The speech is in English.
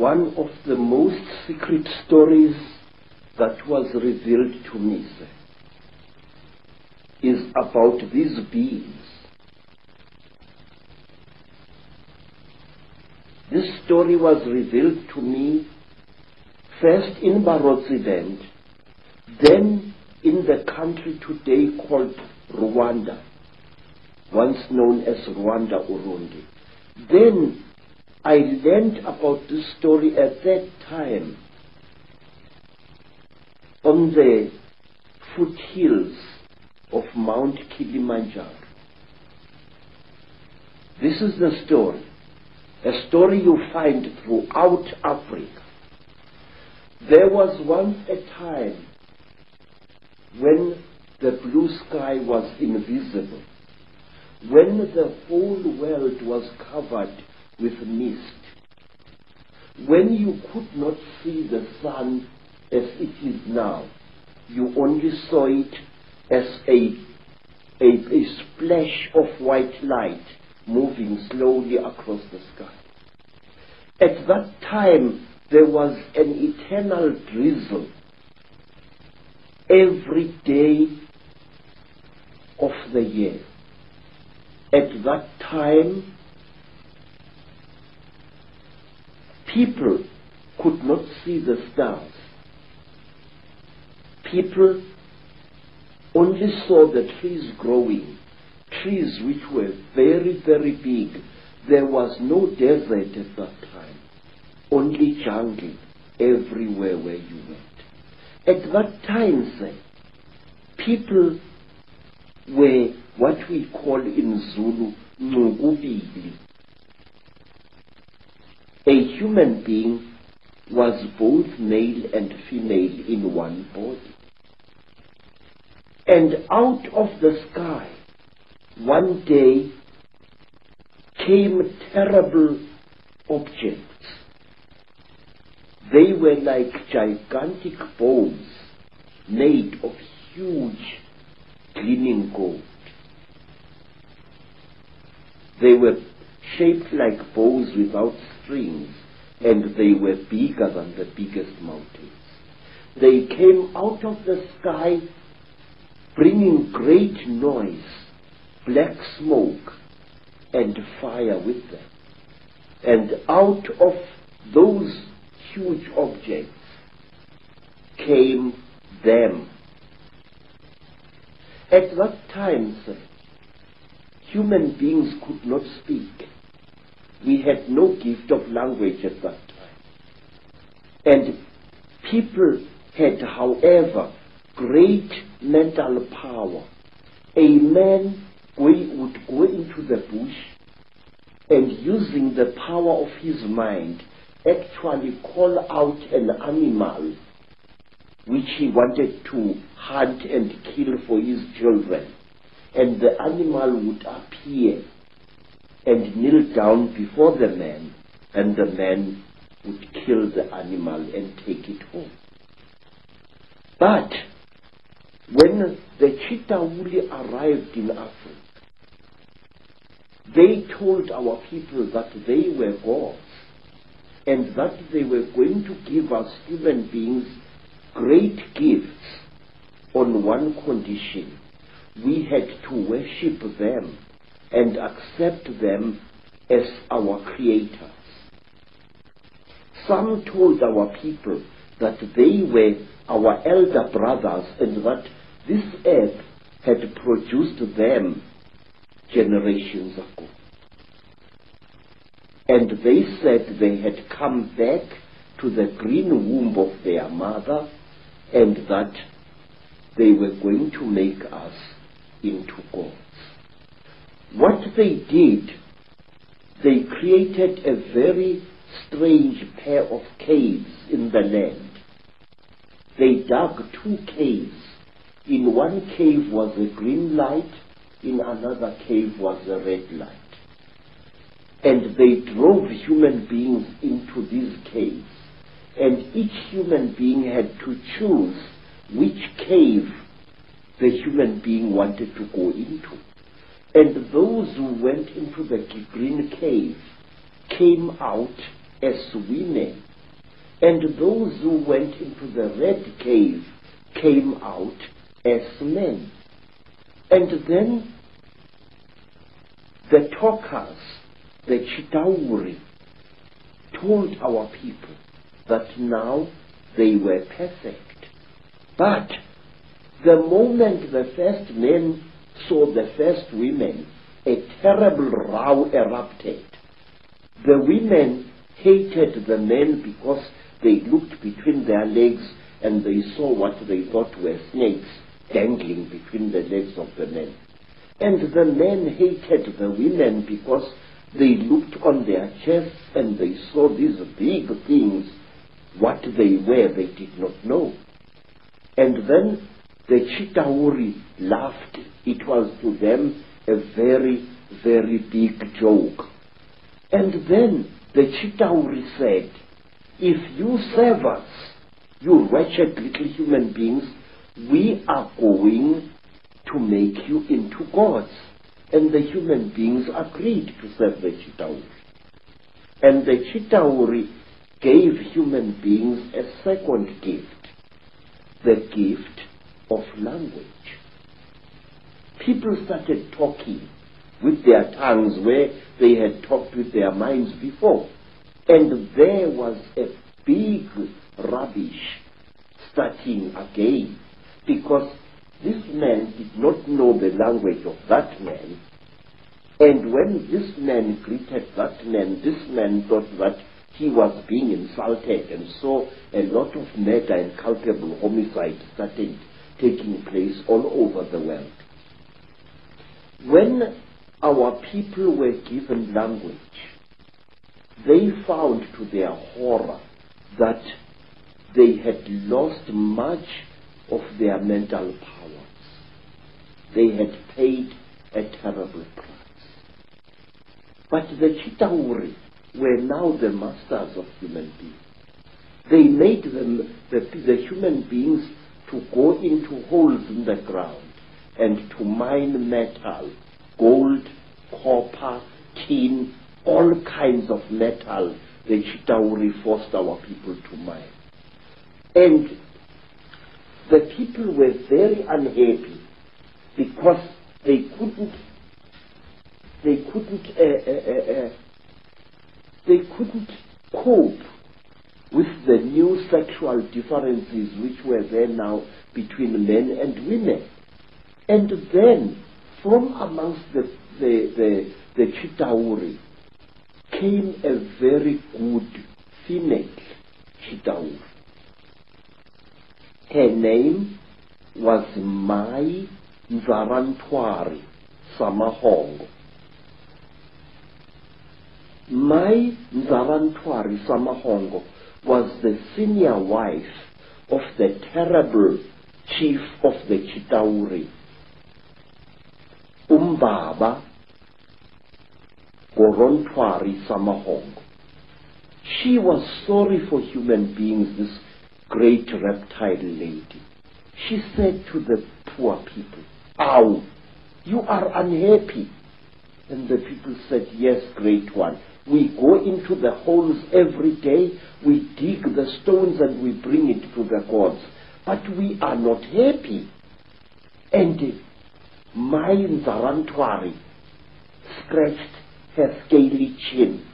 one of the most secret stories that was revealed to me, sir, is about these beings. This story was revealed to me first in Barotseland, then in the country today called Rwanda, once known as Rwanda Urundi. Then I learned about this story at that time on the foothills of Mount Kilimanjaro. This is the story, a story you find throughout Africa. There was once a time when the blue sky was invisible, when the whole world was covered with mist, when you could not see the sun as it is now. You only saw it as a splash of white light moving slowly across the sky. At that time, there was an eternal drizzle every day of the year. At that time, people could not see the stars. People only saw the trees growing, trees which were very, very big. There was no desert at that time, only jungle everywhere where you went. At that time, sir, people were what we call in Zulu, ngubili. A human being was both male and female in one body. And out of the sky, one day, came terrible objects. They were like gigantic bows made of huge gleaming gold. They were shaped like bows without strings, and they were bigger than the biggest mountains. They came out of the sky bringing great noise, black smoke, and fire with them. And out of those huge objects came them. At that time, sir, human beings could not speak. We had no gift of language at that time. And people had, however, great mental power. A man would go into the bush and, using the power of his mind, actually call out an animal which he wanted to hunt and kill for his children. And the animal would appear and kneel down before the man, and the man would kill the animal and take it home. But when the Chitawuli arrived in Africa, they told our people that they were gods, and that they were going to give us human beings great gifts on one condition. We had to worship them and accept them as our creators. Some told our people that they were our elder brothers and that this earth had produced them generations ago. And they said they had come back to the green womb of their mother, and that they were going to make us into gods. What they did, they created a very strange pair of caves in the land. They dug 2 caves. In one cave was a green light, in another cave was a red light. And they drove human beings into these caves. And each human being had to choose which cave the human being wanted to go into. And those who went into the green cave came out as women And those who went into the red cave came out as men. And then the talkers, the Chitauri, told our people that now they were perfect. But the moment the first men saw the first women, a terrible row erupted. The women hated the men because they looked between their legs and they saw what they thought were snakes dangling between the legs of the men. And the men hated the women because they looked on their chests and they saw these big things. What they were, they did not know. And then the Chitauri laughed. It was to them a very, very big joke. And then the Chitauri said, if you serve us, you wretched little human beings, we are going to make you into gods. And the human beings agreed to serve the Chitauri. And the Chitauri gave human beings a second gift, the gift of language. People started talking with their tongues where they had talked with their minds before. And there was a big rubbish starting again, because this man did not know the language of that man. And when this man greeted that man, this man thought that he was being insulted, and so a lot of murder and culpable homicide started taking place all over the world. When our people were given language, they found to their horror that they had lost much of their mental powers. They had paid a terrible price. But the Chitauri were now the masters of human beings. They made them, the human beings, to go into holes in the ground and to mine metal, gold, copper, tin, all kinds of metal. The Chitauri forced our people to mine. And the people were very unhappy because they couldn't cope with the new sexual differences which were there now between men and women. And then from amongst the Chitauri came a very good female Chitauri. Her name was Mai Nzarantwari Samahongo. Mai Nzarantwari Samahongo was the senior wife of the terrible chief of the Chitauri, Umbaba Gorontwari Samahongo. She was sorry for human beings, this great reptile lady. She said to the poor people, "Ow, you are unhappy." And the people said, "Yes, great one. We go into the holes every day, we dig the stones and we bring it to the gods. But we are not happy." And Mai Nzarantwari scratched her scaly chin